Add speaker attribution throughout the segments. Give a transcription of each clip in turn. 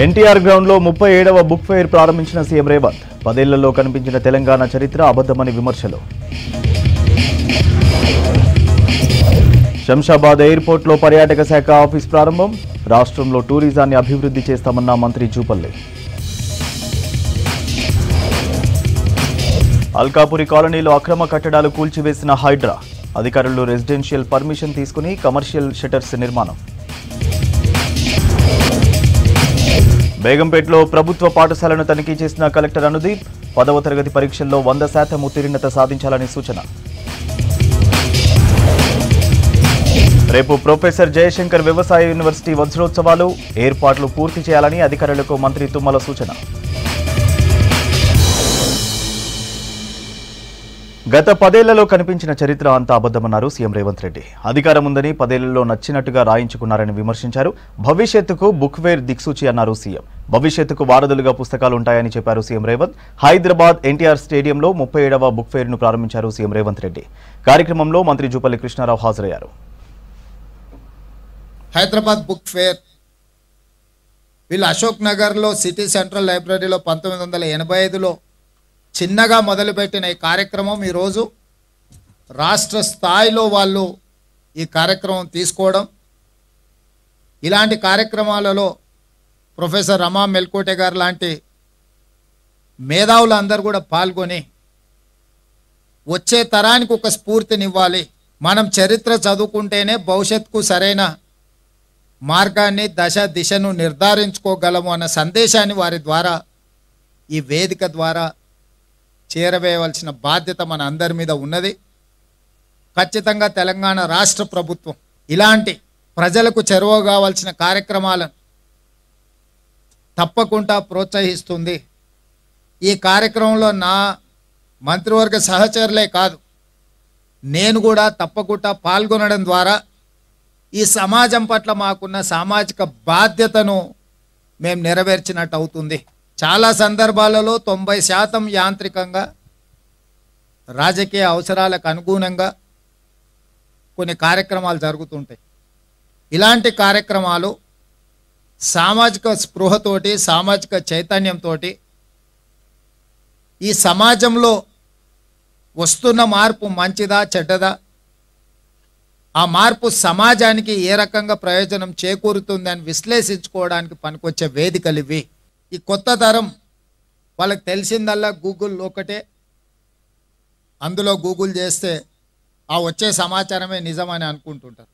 Speaker 1: NTR ground లో 37వ book fair ప్రారంభించిన CM Revanth. 10 ఏళ్లలో కనిపించిన తెలంగాణ చరిత్ర అబద్ధమని విమర్శలు. శంషాబాద్ ఎయిర్పోర్ట్ లో పర్యాటక శాఖ ఆఫీస్ ప్రారంభం. రాష్ట్రంలో టూరిజాన్ని అభివృద్ధి చేస్తామన్న మంత్రి జూపల్లి. అల్కాపురి కాలనీలో అక్రమ కట్టడాలు కూల్చివేసిన హైడ్రా. అధికారులు రెసిడెన్షియల్ పర్మిషన్ తీసుకుని కమర్షియల్ షట్టర్స్ నిర్మాణం. బేగంపేటలో ప్రభుత్వ పాఠశాలను తనిఖీ చేసిన కలెక్టర్ అనుదీప్. 10వ తరగతి పరీక్షల్లో 100% ఉత్తీర్ణత సాధించాలని సూచన. రేపు ప్రొఫెసర్ జయశంకర్ వ్యవసాయ యూనివర్సిటీ వజ్రోత్సవాలు. ఏర్పాట్లు పూర్తి చేయాలని అధికారులకు మంత్రి తుమ్మల సూచన. గత 10 ఏళ్లలో కనిపించిన చరిత్ర అంతా అబద్ధమన్నారు సీఎం రేవంత్ రెడ్డి. అధికారం ఉందని 10 ఏళ్లలో నచ్చినట్టుగా రాయించుకున్నారని విమర్శించారు. భవిష్యత్తుకు బుక్ ఫెయిర్ దిక్సూచి అన్నారు సీఎం. భవిష్యత్తుకు వారధులుగా పుస్తకాలు ఉంటాయని చెప్పారు సీఎం రేవంత్. హైదరాబాద్ ఎన్టీఆర్ స్టేడియంలో 37వ బుక్ ఫెయిర్ ను ప్రారంభించారు సీఎం రేవంత్ రెడ్డి. కార్యక్రమంలో మంత్రి జూపల్లి కృష్ణారావు హాజరయ్యారు.
Speaker 2: హైదరాబాద్ బుక్ ఫెయిర్ వీళ్ళు అశోక్ నగర్లో సిటీ సెంట్రల్ లైబ్రరీలో 1985లో చిన్నగా మొదలుపెట్టిన ఈ కార్యక్రమం ఈరోజు రాష్ట్ర స్థాయిలో వాళ్ళు ఈ కార్యక్రమం తీసుకోవడం, ఇలాంటి కార్యక్రమాలలో ప్రొఫెసర్ రమా మెల్కోటే గారు లాంటి మేధావులు అందరూ కూడా పాల్గొని వచ్చే తరానికి ఒక స్ఫూర్తినివ్వాలి. మనం చరిత్ర చదువుకుంటేనే భవిష్యత్తుకు సరైన మార్గాన్ని దిశను నిర్ధారించుకోగలము అన్న సందేశాన్ని వారి ద్వారా ఈ వేదిక ద్వారా చేరవేయవలసిన బాధ్యత మన అందరి మీద ఉన్నది. ఖచ్చితంగా తెలంగాణ రాష్ట్ర ప్రభుత్వం ఇలాంటి ప్రజలకు చేరువ కావాల్సిన కార్యక్రమాలను తప్పకుండా ప్రోత్సహిస్తుంది. ఈ కార్యక్రమంలో నా మంత్రివర్గ సహచరులే కాదు, నేను కూడా తప్పకుండా పాల్గొనడం ద్వారా ఈ సమాజం పట్ల మాకున్న సామాజిక బాధ్యతను మేము నెరవేర్చినట్టు అవుతుంది. చాలా సందర్భాలలో 90% యాంత్రికంగా రాజకీయ అవసరాలకు అనుగుణంగా కొన్ని కార్యక్రమాలు జరుగుతుంటాయి. ఇలాంటి కార్యక్రమాలు సామాజిక స్పృహతోటి, సామాజిక చైతన్యంతో ఈ సమాజంలో వస్తున్న మార్పు మంచిదా చెడ్డదా, ఆ మార్పు సమాజానికి ఏ రకంగా ప్రయోజనం చేకూరుతుంది అని విశ్లేషించుకోవడానికి పనికొచ్చే వేదికలు ఇవి. ఈ కొత్త తరం వాళ్ళకి తెలిసిందల్లా గూగుల్ ఒకటే, అందులో గూగుల్ చేస్తే ఆ వచ్చే సమాచారమే నిజమని అనుకుంటుంటారు.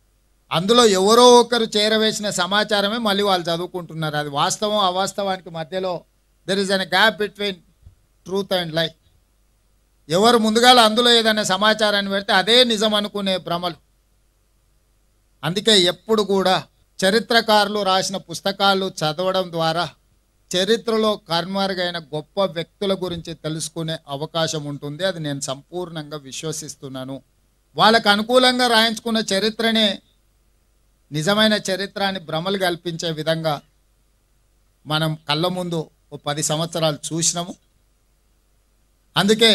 Speaker 2: అందులో ఎవరో ఒకరు చేరవేసిన సమాచారమే మళ్ళీ వాళ్ళు చదువుకుంటున్నారు. అది వాస్తవం అవాస్తవానికి మధ్యలో there is an gap between truth and లై. ఎవరు ముందుగా అందులో ఏదైనా సమాచారాన్ని పెడితే అదే నిజం అనుకునే భ్రమలు. అందుకే ఎప్పుడు కూడా చరిత్రకారులు రాసిన పుస్తకాలు చదవడం ద్వారా చరిత్రలో కనుమరుగైన గొప్ప వ్యక్తుల గురించి తెలుసుకునే అవకాశం ఉంటుంది. అది నేను సంపూర్ణంగా విశ్వసిస్తున్నాను. వాళ్ళకు అనుకూలంగా రాయించుకున్న చరిత్రనే నిజమైన చరిత్రాన్ని భ్రమలు కల్పించే విధంగా మనం కళ్ళ ముందు 10 సంవత్సరాలు చూసినాము. అందుకే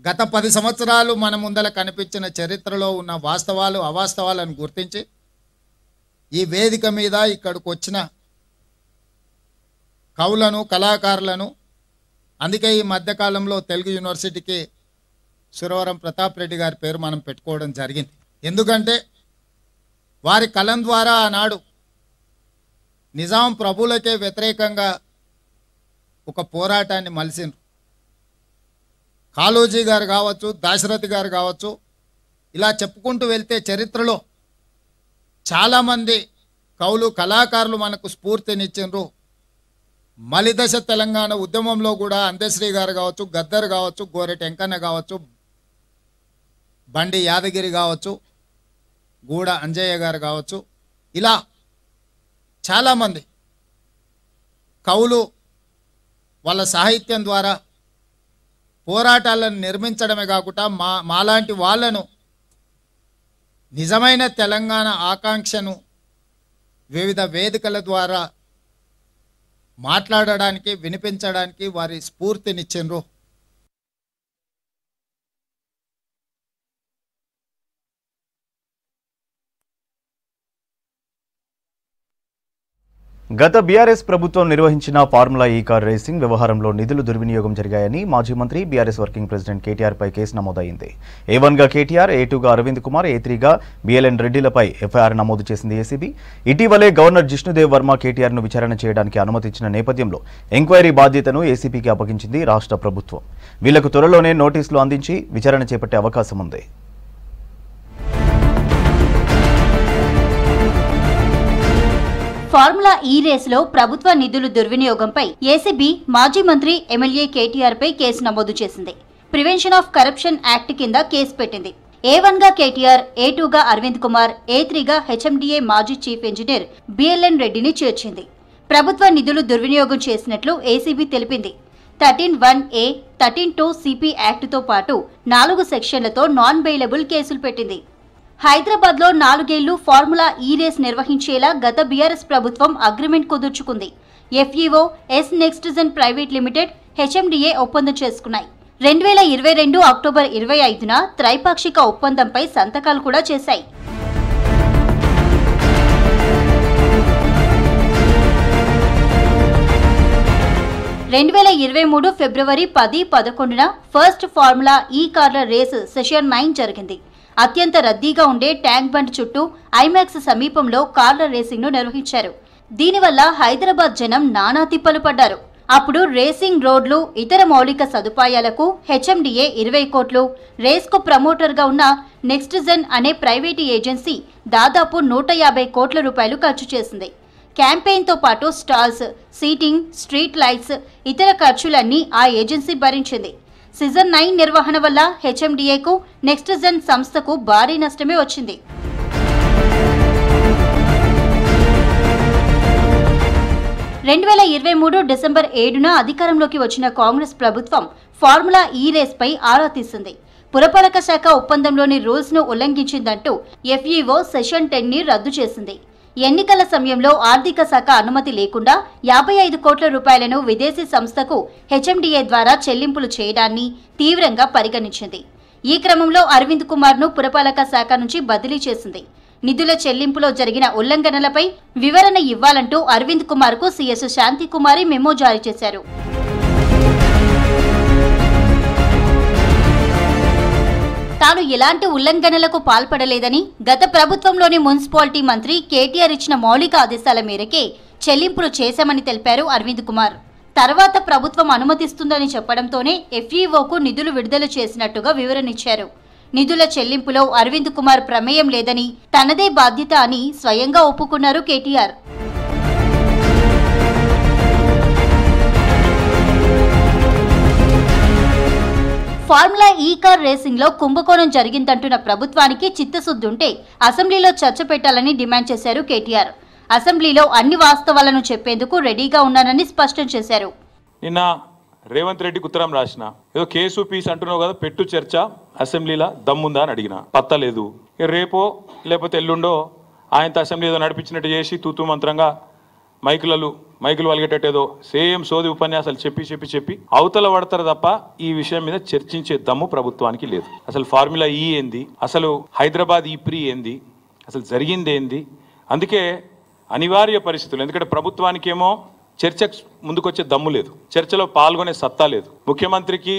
Speaker 2: గత 10 సంవత్సరాలు మన ముందర కనిపించిన చరిత్రలో ఉన్న వాస్తవాలు అవాస్తవాలను గుర్తించి ఈ వేదిక మీద ఇక్కడికి వచ్చిన కవులను, కళాకారులను, అందుకే ఈ మధ్యకాలంలో తెలుగు యూనివర్సిటీకి సురవరం ప్రతాప్ రెడ్డి గారి పేరు మనం పెట్టుకోవడం జరిగింది. ఎందుకంటే వారి కలం ద్వారా ఆనాడు నిజాం ప్రభులకే వ్యతిరేకంగా ఒక పోరాటాన్ని మలిసిండ్రు. కాళోజీ గారు కావచ్చు, దాశరథి గారు కావచ్చు, ఇలా చెప్పుకుంటూ వెళ్తే చరిత్రలో చాలామంది కవులు, కళాకారులు మనకు స్ఫూర్తినిచ్చిండ్రు. మలిదశ తెలంగాణ ఉద్యమంలో కూడా అందశ్రీ గారు కావచ్చు, గద్దర్ కావచ్చు, గోరెటి వెంకన్న కావచ్చు, బండి యాదగిరి కావచ్చు, గూడ అంజయ్య గారు కావచ్చు, ఇలా చాలామంది కవులు వాళ్ళ సాహిత్యం ద్వారా పోరాటాలను నిర్మించడమే కాకుండా మాలాంటి వాళ్ళను నిజమైన తెలంగాణ ఆకాంక్షను వివిధ వేదికల ద్వారా మాట్లాడడానికి, వినిపించడానికి వారి స్ఫూర్తినిచ్చిండ్రు.
Speaker 1: గత బీఆర్ఎస్ ప్రభుత్వం నిర్వహించిన ఫార్ములా ఈ కార్ రేసింగ్ వ్యవహారంలో నిధులు దుర్వినియోగం జరిగాయని మాజీ మంత్రి బీఆర్ఎస్ వర్కింగ్ ప్రెసిడెంట్ కేటీఆర్ పై కేసు నమోదైంది. A1గా కేటీఆర్, A2గా అరవింద్ కుమార్, A3గా BLN రెడ్డిలపై ఎఫ్ఐఆర్ నమోదు చేసింది ఏసీబీ. ఇటీవలే గవర్నర్ జిష్ణుదేవ్ వర్మ కేటీఆర్ను విచారణ చేయడానికి అనుమతించిన నేపథ్యంలో ఎంక్వైరీ బాధ్యతను ఏసీబీకి అప్పగించింది రాష్ట్ర ప్రభుత్వం. వీళ్లకు త్వరలోనే నోటీసులు అందించి విచారణ చేపట్టే అవకాశం ఉంది.
Speaker 3: ఫార్ములా ఈ రేసులో ప్రభుత్వ నిధులు దుర్వినియోగంపై ఏసీబీ మాజీ మంత్రి ఎమ్మెల్యే కేటీఆర్ పై కేసు నమోదు చేసింది. ప్రివెన్షన్ ఆఫ్ కరప్షన్ యాక్ట్ కింద కేసు పెట్టింది. A1గా కేటీఆర్, A2గా అరవింద్ కుమార్, A3గా HMDA మాజీ చీఫ్ ఇంజనీర్ BLN రెడ్డిని చేర్చింది. ప్రభుత్వ నిధులు దుర్వినియోగం చేసినట్లు ఏసీబీ తెలిపింది. 13(1)A, 13(2) CP యాక్టుతో పాటు 4 సెక్షన్లతో నాన్ బెయిలబుల్ కేసులు పెట్టింది. హైదరాబాద్ లో 4 ఏళ్లు ఫార్ములా ఈ రేస్ నిర్వహించేలా గత బీఆర్ఎస్ ప్రభుత్వం అగ్రిమెంట్ కుదుర్చుకుంది. FEO, S nextgen private limited, HMDA ఒప్పందం చేసుకున్నాయి. 2022 అక్టోబర్ 25న త్రైపాక్షిక ఒప్పందంపై సంతకాలు కూడా చేశాయి. ఫిబ్రవరి 10-11న ఫస్ట్ ఫార్ములా ఈ కార్ల రేస్ సెషన్ 9 జరిగింది. అత్యంత రద్దీగా ఉండే ట్యాంక్ బండ్ చుట్టూ ఐమాక్స్ సమీపంలో కార్ల రేసింగ్ ను నిర్వహించారు. దీనివల్ల హైదరాబాద్ జనం నానా తిప్పలు పడ్డారు. అప్పుడు రేసింగ్ రోడ్లు, ఇతర మౌలిక సదుపాయాలకు HMDA 20 కోట్లు, రేస్ కు ప్రమోటర్ గా ఉన్న నెక్స్ట్జెన్ అనే ప్రైవేటు ఏజెన్సీ దాదాపు 150 కోట్ల రూపాయలు ఖర్చు చేసింది. క్యాంపెయిన్ తో పాటు స్టాల్స్, సీటింగ్, స్ట్రీట్ లైట్స్, ఇతర ఖర్చులన్నీ ఆ ఏజెన్సీ భరించింది. సీజన్ 9 నిర్వహణ వల్ల HMDAకు, నెక్స్ట్జెన్ సంస్థకు భారీ నష్టమే వచ్చింది. డిసెంబర్ 7న అధికారంలోకి వచ్చిన కాంగ్రెస్ ప్రభుత్వం ఫార్ములా ఈ రేస్ పై ఆరా తీసింది. పురపాలక శాఖ ఒప్పందంలోని రూల్స్ ను ఉల్లంఘించిందంటూ FEO సెషన్ 10ని రద్దు చేసింది. ఎన్నికల సమయంలో ఆర్థిక శాఖ అనుమతి లేకుండా 55 కోట్ల రూపాయలను విదేశీ సంస్థకు HMDA ద్వారా చెల్లింపులు చేయడాన్ని తీవ్రంగా పరిగణించింది. ఈ క్రమంలో అరవింద్ కుమార్ ను పురపాలక శాఖ నుంచి బదిలీ చేసింది. నిధుల చెల్లింపులో జరిగిన ఉల్లంఘనలపై వివరణ ఇవ్వాలంటూ అరవింద్ కుమార్ కు CS శాంతికుమారి మెమో జారీ చేశారు. తాను ఎలాంటి ఉల్లంఘనలకు పాల్పడలేదని, గత ప్రభుత్వంలోని మున్సిపాలిటీ మంత్రి కేటీఆర్ ఇచ్చిన మౌలిక ఆదేశాల మేరకే చెల్లింపులు చేశామని తెలిపారు అరవింద్ కుమార్. తర్వాత ప్రభుత్వం అనుమతిస్తుందని చెప్పడంతోనే FEOకు నిధులు విడుదల చేసినట్టుగా వివరణిచ్చారు. నిధుల చెల్లింపులో అరవింద్ కుమార్ ప్రమేయం లేదని, తనదే బాధ్యత అని స్వయంగా ఒప్పుకున్నారు కేటీఆర్. ఫార్ములా ఈ కార్ రేసింగ్ లో కుంభకోణం జరిగిందంటున్న ప్రభుత్వానికి చిత్తశుద్ధుంటే అసెంబ్లీలో చర్చ పెట్టాలని డిమాండ్ చేశారు కేటీఆర్. అసెంబ్లీలో అన్ని వాస్తవాలను చెప్పేందుకు రెడీగా ఉన్నానని స్పష్టం చేశారు.
Speaker 4: నిన్న రేవంత్ రెడ్డికి ఉత్తరం రాసిన, ఏదో కేసు పీస్ అంటున్నావు కదా, పెట్టు చర్చ అసెంబ్లీలో దమ్ముందా అని అడిగిన, పత్తలేదు. రేపో లేకపోతే ఎల్లుండో ఆయనతో అసెంబ్లీ ఏదో నడిపించినట్టు చేసి తూతూ మంత్రంగా మైకులు వలిగేటట్టేదో సేమ్ సోది ఉపన్యాసాలు చెప్పి అవతల పడతారు తప్ప ఈ విషయం మీద చర్చించే దమ్ము ప్రభుత్వానికి లేదు. అసలు ఫార్ములా ఈ ఏంది, అసలు హైదరాబాద్ ఈ ప్రీ ఏంది, అసలు జరిగింది ఏంది. అందుకే అనివార్య పరిస్థితులు, ఎందుకంటే ప్రభుత్వానికి ఏమో చర్చకు ముందుకొచ్చే దమ్ము లేదు, చర్చలో పాల్గొనే సత్తా లేదు. ముఖ్యమంత్రికి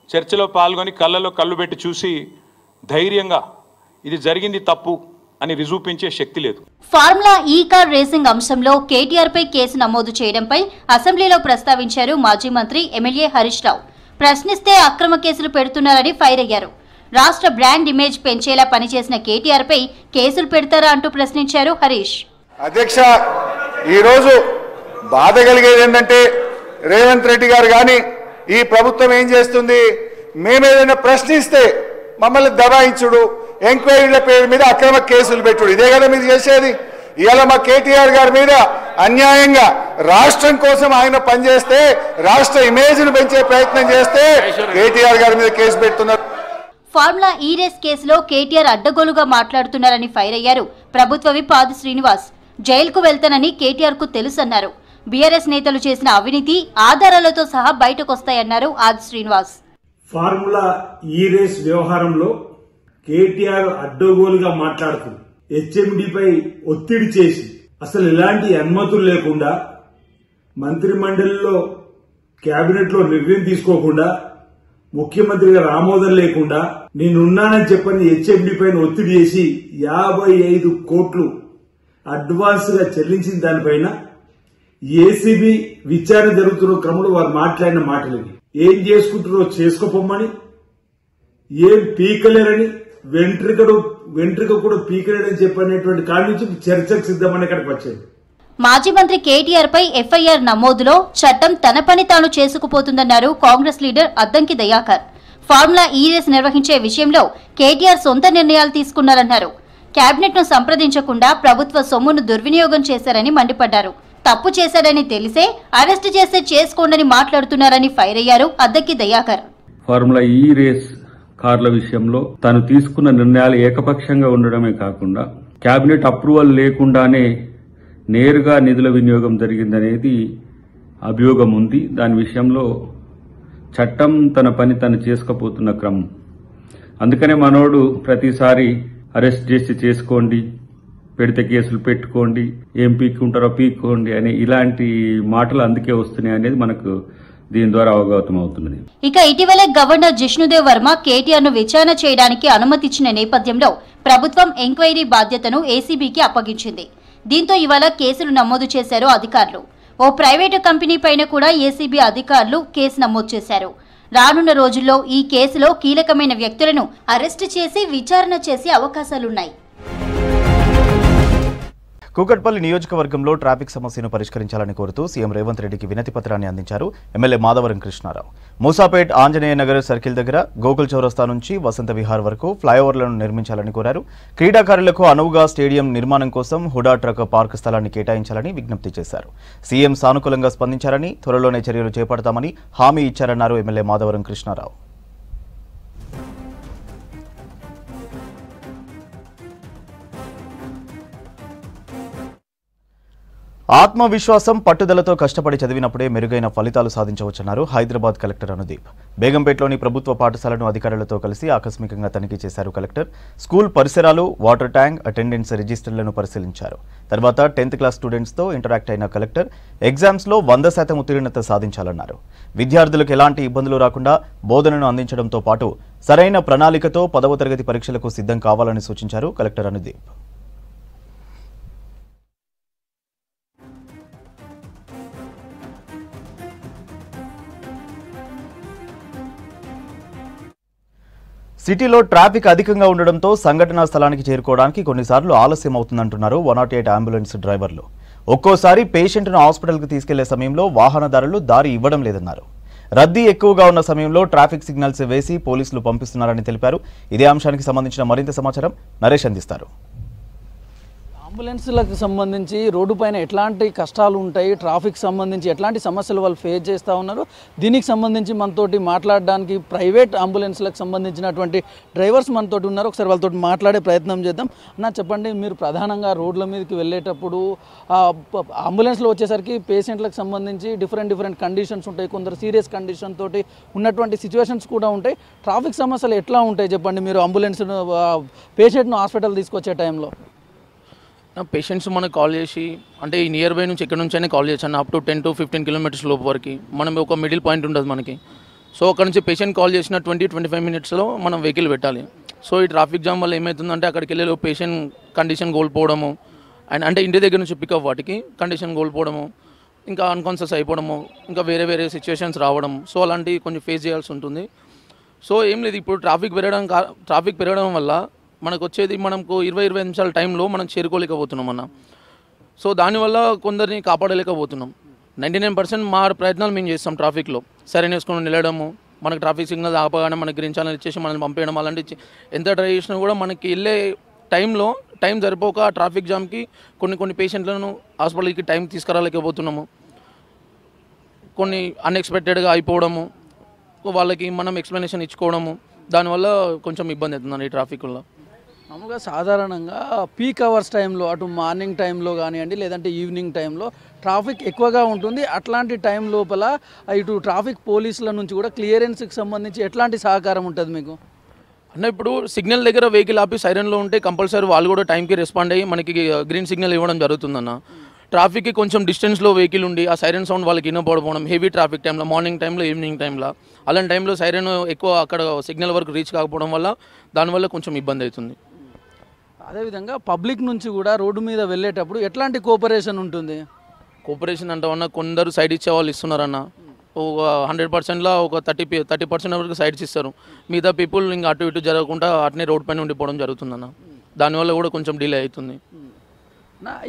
Speaker 4: చర్చలో పాల్గొని కళ్ళలో కళ్ళు పెట్టి చూసి ధైర్యంగా ఇది జరిగింది తప్పు అని రుజువుపించే శక్తి లేదు.
Speaker 3: ఫార్ములా ఈ కార్ రేసింగ్ అంశంలో కేటీఆర్ పై కేసు నమోదు చేయడంపై అసెంబ్లీలో ప్రస్తావించారు మాజీ మంత్రి ఎమ్మెల్యే హరీష్ రావు. ప్రశ్నిస్తే అక్రమ కేసులు పెడుతున్నారని ఫైర్ అయ్యారు. రాష్ట్ర బ్రాండ్ ఇమేజ్ పెంచేలా పనిచేసిన కేటీఆర్ పై కేసులు పెడతారా అంటూ ప్రశ్నించారు హరీష్.
Speaker 5: అధ్యక్ష, ఈరోజు బాధ కలిగేది ఏంటంటే రేవంత్ రెడ్డి గారు కానీ ఈ ప్రభుత్వం ఏం చేస్తుంది, మేమేదైనా ప్రశ్నిస్తే మమ్మల్ని దబాయించుడు, ఎంక్వైరీల పేరు మీద అక్రమ కేసులు పెట్టుడు, ఇదే కదా మీరు చేసేది. ఇవాళ మా కేటీఆర్ గారి మీద అన్యాయంగా రాష్ట్రం కోసం ఆయన పనిచేస్తే, రాష్ట్ర ఇమేజ్ ను పెంచే ప్రయత్నం చేస్తే కేటీఆర్ గారి మీద కేసు పెడుతున్నారు.
Speaker 3: ఫార్ములా ఈ రేస్ కేసులో కేటీఆర్ అడ్డగోలుగా మాట్లాడుతున్నారని ఫైర్ అయ్యారు ప్రభుత్వ విప్ ఆది శ్రీనివాస్. జైలుకు వెళ్తానని కేటీఆర్ కు తెలుసన్నారు. బీఆర్ఎస్ నేతలు చేసిన అవినీతి ఆధారాలతో సహా బయటకొస్తాయన్నారు ఆది శ్రీనివాస్.
Speaker 6: ఫార్ములా ఈ రేస్ వ్యవహారంలో కేటీఆర్ అడ్డగోలుగా మాట్లాడుతూ HMDపై ఒత్తిడి చేసి అసలు ఎలాంటి అనుమతులు లేకుండా మంత్రిమండలిలో కేబినెట్ లో నిర్ణయం తీసుకోకుండా ముఖ్యమంత్రి గారు ఆమోదం లేకుండా నేనున్నానని చెప్పని హెచ్ఎండి పైన ఒత్తిడి చేసి 55 కోట్లు అడ్వాన్స్ గా చెల్లించిన దానిపైన ఏసీబీ విచారణ జరుగుతున్న క్రమంలో వారు మాట్లాడిన మాటలు ఏం చేసుకుంటారో చేసుకోపోమ్మని, ఏం పీకలేరని, వెంట్రుక కూడా పీకలేడని చెప్పనేటువంటి కాడి నుంచి చర్చకు సిద్ధమని ఇక్కడికి వచ్చేది.
Speaker 3: మాజీ మంత్రి కేటీఆర్ పై ఎఫ్ఐఆర్ నమోదులో చట్టం తన పని తాను చేసుకుపోతుందన్నారు కాంగ్రెస్ లీడర్ అద్దంకి దయాకర్. ఫార్ములా ఈ రేస్ నిర్వహించే విషయంలో కేటీఆర్ సొంత నిర్ణయాలు తీసుకున్నారన్నారు. కేబినెట్ ను సంప్రదించకుండా ప్రభుత్వ సొమ్మును దుర్వినియోగం చేశారని మండిపడ్డారు. తప్పు చేశాడని తెలిసే అరెస్టు చేస్తే చేసుకోండని మాట్లాడుతున్నారని ఫైర్ అయ్యారు అద్దంకి దయాకర్.
Speaker 7: ఫార్ములా ఈ రేస్ కార్ల విషయంలో తాను తీసుకున్న నిర్ణయాలు ఏకపక్షంగా ఉండడమే కాకుండా కేబినెట్ అప్రూవల్ లేకుండానే నేరుగా నిధుల వినియోగం జరిగిందనేది అభియోగం ఉంది. దాని విషయంలో చట్టం తన పని తను చేసుకుపోతున్న క్రమం. అందుకనే మనోడు ప్రతిసారి అరెస్ట్ చేసి చేసుకోండి, పెడితే కేసులు పెట్టుకోండి, ఏం పీక్కుంటారో పీక్కోండి అని ఇలాంటి మాటలు అందుకే వస్తున్నాయి అనేది మనకు దీని ద్వారా అవగతం అవుతున్నది.
Speaker 3: ఇక ఇటీవలే గవర్నర్ జిష్ణుదేవ్ వర్మ కేటీఆర్ ను విచారణ చేయడానికి అనుమతిచ్చిన నేపథ్యంలో ప్రభుత్వం ఎంక్వైరీ బాధ్యతను ఏసీబీకి అప్పగించింది. దీంతో ఇవాళ కేసులు నమోదు చేశారు అధికారులు. ఓ ప్రైవేటు కంపెనీ పైన కూడా ఏసీబీ అధికారులు కేసు నమోదు చేశారు. రానున్న రోజుల్లో ఈ కేసులో కీలకమైన వ్యక్తులను అరెస్టు చేసి విచారణ చేసే అవకాశాలున్నాయి.
Speaker 1: కూకట్పల్లి నియోజకవర్గంలో ట్రాఫిక్ సమస్యను పరిష్కరించాలని కోరుతూ సీఎం రేవంత్ రెడ్డికి వినతి పత్రాన్ని అందించారు ఎమ్మెల్యే మాధవరం కృష్ణారావు. మూసాపేట్ ఆంజనేయ నగర్ సర్కిల్ దగ్గర గోకుల్ చౌరస్తా నుంచి వసంత విహార్ వరకు ఫ్లైఓవర్లను నిర్మించాలని కోరారు. క్రీడాకారులకు అనువుగా స్టేడియం నిర్మాణం కోసం హుడా ట్రక్ పార్క్ స్థలాన్ని కేటాయించాలని విజ్ఞప్తి చేశారు. సీఎం సానుకూలంగా స్పందించారని, త్వరలోనే చర్యలు చేపడతామని హామీ ఇచ్చారన్నారు ఎమ్మెల్యే మాధవరం కృష్ణారావు. ఆత్మవిశ్వాసం, పట్టుదలతో కష్టపడి చదివినప్పుడే మెరుగైన ఫలితాలు సాధించవచ్చన్నారు హైదరాబాద్ కలెక్టర్ అనుదీప్. బేగంపేటలోని ప్రభుత్వ పాఠశాలను అధికారులతో కలిసి ఆకస్మికంగా తనిఖీ చేశారు కలెక్టర్. స్కూల్ పరిసరాలు, వాటర్ ట్యాంక్, అటెండెన్స్ రిజిస్టర్లను పరిశీలించారు. తర్వాత 10th క్లాస్ స్టూడెంట్స్తో ఇంటరాక్ట్ అయిన కలెక్టర్ ఎగ్జామ్స్లో 100% ఉత్తీర్ణత సాధించాలన్నారు. విద్యార్థులకు ఎలాంటి ఇబ్బందులు రాకుండా బోధనను అందించడంతో పాటు సరైన ప్రణాళికతో 10వ తరగతి పరీక్షలకు సిద్ధం కావాలని సూచించారు కలెక్టర్ అనుదీప్. సిటీలో ట్రాఫిక్ అధికంగా ఉండడంతో సంఘటనా స్థలానికి చేరుకోవడానికి కొన్నిసార్లు ఆలస్యం అవుతుందంటున్నారు 108 అంబులెన్స్ డ్రైవర్లు. ఒక్కోసారి పేషెంట్ను హాస్పిటల్కి తీసుకెళ్లే సమయంలో వాహనదారులు దారి ఇవ్వడం లేదన్నారు. రద్దీ ఎక్కువగా ఉన్న సమయంలో ట్రాఫిక్ సిగ్నల్స్ వేసి పోలీసులు పంపిస్తున్నారని తెలిపారు. ఇదే అంశానికి సంబంధించిన మరింత సమాచారం నరేష్ అందిస్తారు.
Speaker 8: అంబులెన్స్లకు సంబంధించి రోడ్డు పైన ఎట్లాంటి కష్టాలు ఉంటాయి, ట్రాఫిక్ సంబంధించి ఎట్లాంటి సమస్యలు వాళ్ళు ఫేస్ చేస్తూ ఉన్నారు, దీనికి సంబంధించి మనతోటి మాట్లాడడానికి ప్రైవేట్ అంబులెన్స్లకు సంబంధించినటువంటి డ్రైవర్స్ మనతోటి ఉన్నారు. ఒకసారి వాళ్ళతో మాట్లాడే ప్రయత్నం చేద్దాం. అన్న చెప్పండి, మీరు ప్రధానంగా రోడ్ల మీదకి వెళ్ళేటప్పుడు అంబులెన్స్లో వచ్చేసరికి పేషెంట్లకు సంబంధించి డిఫరెంట్ కండిషన్స్ ఉంటాయి, కొందరు సీరియస్ కండిషన్ తోటి ఉన్నటువంటి సిచ్యువేషన్స్ కూడా ఉంటాయి. ట్రాఫిక్ సమస్యలు ఎట్లా ఉంటాయి చెప్పండి మీరు అంబులెన్స్ పేషెంట్ను హాస్పిటల్ తీసుకొచ్చే టైంలో?
Speaker 9: పేషెంట్స్ మనకు కాల్ చేసి, అంటే ఈ నియర్ బై నుంచి ఎక్కడి నుంచి అయినా కాల్ చేయొచ్చు అన్న, అప్ టు 10 to 15 కిలోమీటర్స్ లోపు వరకు మనం ఒక మిడిల్ పాయింట్ ఉంటుంది మనకి. సో అక్కడ నుంచి పేషెంట్ కాల్ చేసిన 20-25 మినిట్స్లో మనం వెహికల్ పెట్టాలి. సో ఈ ట్రాఫిక్ జామ్ వల్ల ఏమవుతుందంటే అక్కడికి వెళ్ళే పేషెంట్ కండిషన్ కోల్పోవడము, అండ్ అంటే ఇంటి దగ్గర నుంచి పికప్ వాటికి కండిషన్ కోల్పోవడము, ఇంకా అన్కాన్షియస్ అయిపోవడము, ఇంకా వేరే సిచ్యువేషన్స్ రావడం, సో అలాంటివి కొంచెం ఫేస్ చేయాల్సి ఉంటుంది. సో ఏం లేదు, ఇప్పుడు ట్రాఫిక్ పెరగడం వల్ల మనకు వచ్చేది మనకు 20-25 నిమిషాల టైంలో మనం చేరుకోలేకపోతున్నాం అన్న. సో దానివల్ల కొందరిని కాపాడలేకపోతున్నాం. 99% మా ప్రయత్నాలు మేము చేస్తాం ట్రాఫిక్లో. సరైన వేసుకొని నిలడము, మనకు ట్రాఫిక్ సిగ్నల్ ఆపగానే మనకి గ్రీన్ ఛానల్ ఇచ్చేసి మనల్ని పంపేయడం, అలాంటి ఎంత ట్రై చేసినా కూడా మనకి వెళ్ళే టైం సరిపోక ట్రాఫిక్ జామ్కి కొన్ని పేషెంట్లను హాస్పిటల్కి టైం తీసుకురాలేకపోతున్నాము. కొన్ని అన్ఎక్స్పెక్టెడ్గా అయిపోవడము, వాళ్ళకి మనం ఎక్స్ప్లెనేషన్ ఇచ్చుకోవడము, దానివల్ల కొంచెం ఇబ్బంది అవుతుందండి ఈ ట్రాఫిక్ వల్ల.
Speaker 8: మామూలుగా సాధారణంగా పీక్ అవర్స్ టైంలో, అటు మార్నింగ్ టైంలో కానివ్వండి లేదంటే ఈవినింగ్ టైంలో ట్రాఫిక్ ఎక్కువగా ఉంటుంది. అట్లాంటి టైం లోపల ఇటు ట్రాఫిక్ పోలీసుల నుంచి కూడా క్లియరెన్స్కి సంబంధించి ఎట్లాంటి సహకారం ఉంటుంది మీకు?
Speaker 9: అన్న ఇప్పుడు సిగ్నల్ దగ్గర వెహికల్ ఆపి సైరన్లో ఉంటే కంపల్సరీ వాళ్ళు కూడా టైంకి రెస్పాండ్ అయ్యి మనకి గ్రీన్ సిగ్నల్ ఇవ్వడం జరుగుతుందన్న. ట్రాఫిక్కి కొంచెం డిస్టెన్స్లో వెహికల్ ఉండి ఆ సైరన్ సౌండ్ వాళ్ళకి వినపడకపోవడం, హెవీ ట్రాఫిక్ టైంలో, మార్నింగ్ టైంలో, ఈవినింగ్ టైంలో, అలాంటి టైంలో సైరన్ ఎక్కువ అక్కడ సిగ్నల్ వరకు రీచ్ కాకపోవడం వల్ల దానివల్ల కొంచెం ఇబ్బంది అవుతుంది.
Speaker 8: అదేవిధంగా పబ్లిక్ నుంచి కూడా రోడ్డు మీద వెళ్ళేటప్పుడు ఎట్లాంటి కోఆపరేషన్ ఉంటుంది?
Speaker 9: కోఆపరేషన్ అంటామన్నా కొందరు సైడ్ ఇచ్చే వాళ్ళు ఇస్తున్నారన్న. ఒక 100%లో ఒక 30% వరకు సైడ్స్ ఇస్తారు. మిగతా పీపుల్ ఇంకా అటు ఇటు జరగకుండా అట్నే రోడ్ పైన ఉండిపోవడం జరుగుతుందన్న. దానివల్ల కూడా కొంచెం డిలే అవుతుంది.